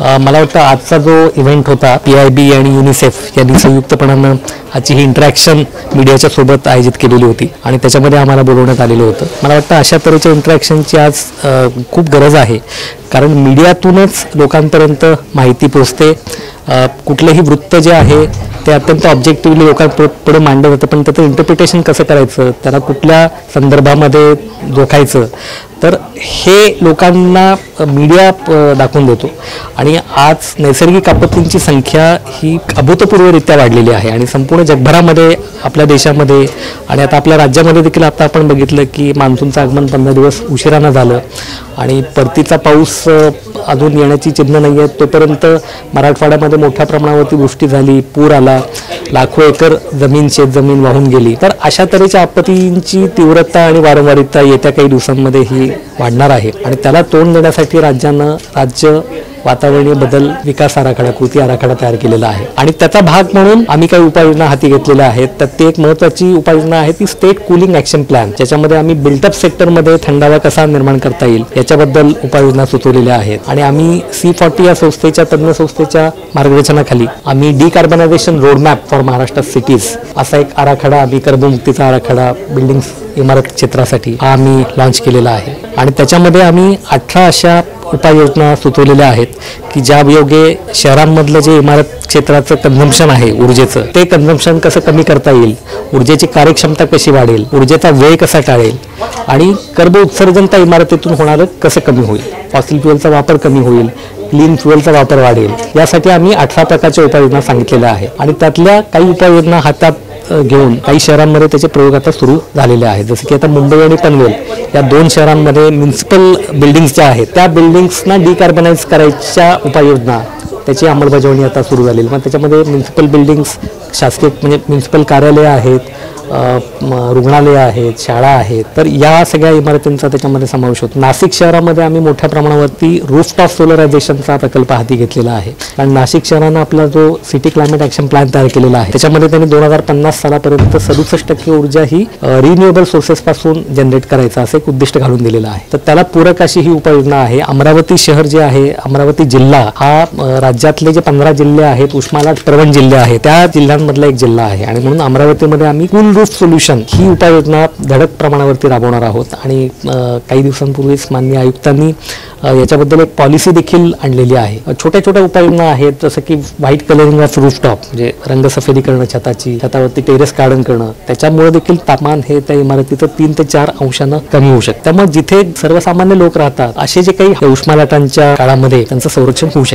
मला वाटतं आजचा जो इव्हेंट होता PIB आणि युनिसेफ यांनी संयुक्तपणानं आजची ही इंटरॅक्शन मीडियाच्या सोबत आयोजित केलेली होती आणि त्याच्यामध्ये आम्हाला बोलवण्यात आलेलं होतं. मला वाटतं अशा तऱ्हेच्या इंटरॅक्शनची आज खूप गरज आहे, कारण मीडियातूनच लोकांपर्यंत माहिती पोहोचते. कुठलंही वृत्त जे आहे ते अत्यंत ऑब्जेक्टिव्हली लोकांपुढे मांडलं जातं, पण त्याचं इंटरप्रिटेशन कसं करायचं, त्याला कुठल्या संदर्भामध्ये जोखायचं, तर हे लोकांना मीडिया दाखवून देतो. आणि आज नैसर्गिक आपत्तींची संख्या ही अभूतपूर्वरित्या वाढलेली आहे आणि संपूर्ण जगभरामध्ये, आपल्या देशामध्ये आणि आता आपल्या राज्यामध्ये देखील आता आपण बघितलं की मान्सूनचं आगमन 15 दिवस उशिरानं झालं आणि परतीचा पाऊस अजून येण्याची चिन्ह नाही आहेत. तोपर्यंत मराठवाड्यामध्ये मोठ्या प्रमाणावरती वृष्टी झाली, पूर आला, लाखो एकर जमीन शेतजमीन वाहून गेली. तर अशा तऱ्हेच्या आपत्तींची तीव्रता आणि वारंवारिता येत्या काही दिवसांमध्ये ही वाढणार आहे आणि त्याला तोंड देण्यासाठी राज्यानं राज्य वातावरणीय बदल विकास आराखडा, कृती आराखडा तयार केलेला आहे आणि त्याचा भाग म्हणून आम्ही काही उपाययोजना हाती घेतलेल्या आहेत. त्यात एक महत्त्वाची उपाययोजना आहे ती स्टेट कूलिंग ॲक्शन प्लॅन, ज्याच्यामध्ये आम्ही बिल्टअप सेक्टरमध्ये थंडावा कसा निर्माण करता येईल याच्याबद्दल उपाययोजना सुचवलेल्या आहेत. आणि आम्ही C40 या संस्थेच्या तज्ज्ञ संस्थेच्या मार्गदर्शनाखाली आम्ही डिकार्बनायझेशन रोडमॅप फॉर महाराष्ट्र सिटीज असा एक आराखडा, आम्ही कर्बमुक्तीचा आराखडा बिल्डिंग्स इमारत क्षेत्रासाठी हा आम्ही लॉन्च केलेला आहे आणि त्याच्यामध्ये आम्ही 18 अशा उपाययोजना सुचवलेल्या आहेत की ज्या योगे शहरांमधलं जे इमारत क्षेत्राचं कन्झम्पशन आहे ऊर्जेचं, ते कन्झम्पशन कसं कमी करता येईल, ऊर्जेची कार्यक्षमता कशी वाढेल, ऊर्जेचा व्यय कसा टाळेल आणि कर्ब उत्सर्जन त्या इमारतीतून होणारं कसं कमी होईल, फॉसिल फ्युएलचा वापर कमी होईल, क्लीन फ्युएलचा वापर वाढेल, यासाठी आम्ही 18 प्रकारच्या उपाययोजना सांगितलेल्या आहेत. आणि त्यातल्या काही उपाययोजना हातात घेऊन काही शहरांमध्ये त्याचे प्रयोग आता सुरू झालेले आहेत. जसं की आता मुंबई आणि पनवेल या 2 शहरांमध्ये म्युन्सिपल बिल्डिंग्स ज्या आहेत त्या बिल्डिंग्सना डिकार्बनाइज करायच्या उपाययोजना, त्याची अंमलबजावणी आता सुरू झालेली. मग त्याच्यामध्ये म्युन्सिपल बिल्डिंग्स, शासकीय म्हणजे म्युन्सिपल कार्यालयं आहेत, रुग्णालयं आहेत, शाळा आहेत, तर या सगळ्या इमारतींचा त्याच्यामध्ये समावेश होतो. नाशिक शहरामध्ये आम्ही मोठ्या प्रमाणावरती रूफटॉप सोलरायझेशनचा प्रकल्प हाती घेतलेला आहे. कारण नाशिक शहरानं आपला जो सिटी क्लायमेट ॲक्शन प्लॅन तयार केलेला आहे त्याच्यामध्ये त्यांनी 2050 सालापर्यंत 67% ऊर्जा ही रिन्युएबल सोर्सेसपासून जनरेट करायचं असं एक उद्दिष्ट घालून दिलेलं आहे. तर त्याला पूरक अशी ही उपाययोजना आहे. अमरावती शहर जे आहे, अमरावती जिल्हा हा राज्यातले जे 15 जिल्हे आहेत, उस्मानाबाद प्रवण जिल्हे आहेत, त्या जिल्ह्यांमधला एक जिल्हा आहे आणि म्हणून अमरावतीमध्ये आम्ही कूल रूफ सोल्युशन ही उपाययोजना धडक प्रमाणावरती राबवणार आहोत. आणि काही दिवसांपूर्वीच माननीय आयुक्तांनी याच्याबद्दल एक पॉलिसी देखील आणलेली आहे. छोट्या छोट्या उपाययोजना आहेत, जसं की व्हाईट कलरिंग ऑफ रूफटॉप, म्हणजे रंगसफेदी करणं छताची, छतावरती टेरेस गार्डन करणं, त्याच्यामुळे देखील तापमान हे त्या इमारतीचं 3 ते 4 अंशानं कमी होऊ शकतं. त्यामुळे जिथे सर्वसामान्य लोक राहतात असे जे काही उष्मा लाटांच्या काळामध्ये त्यांचं संरक्षण होऊ शकतं.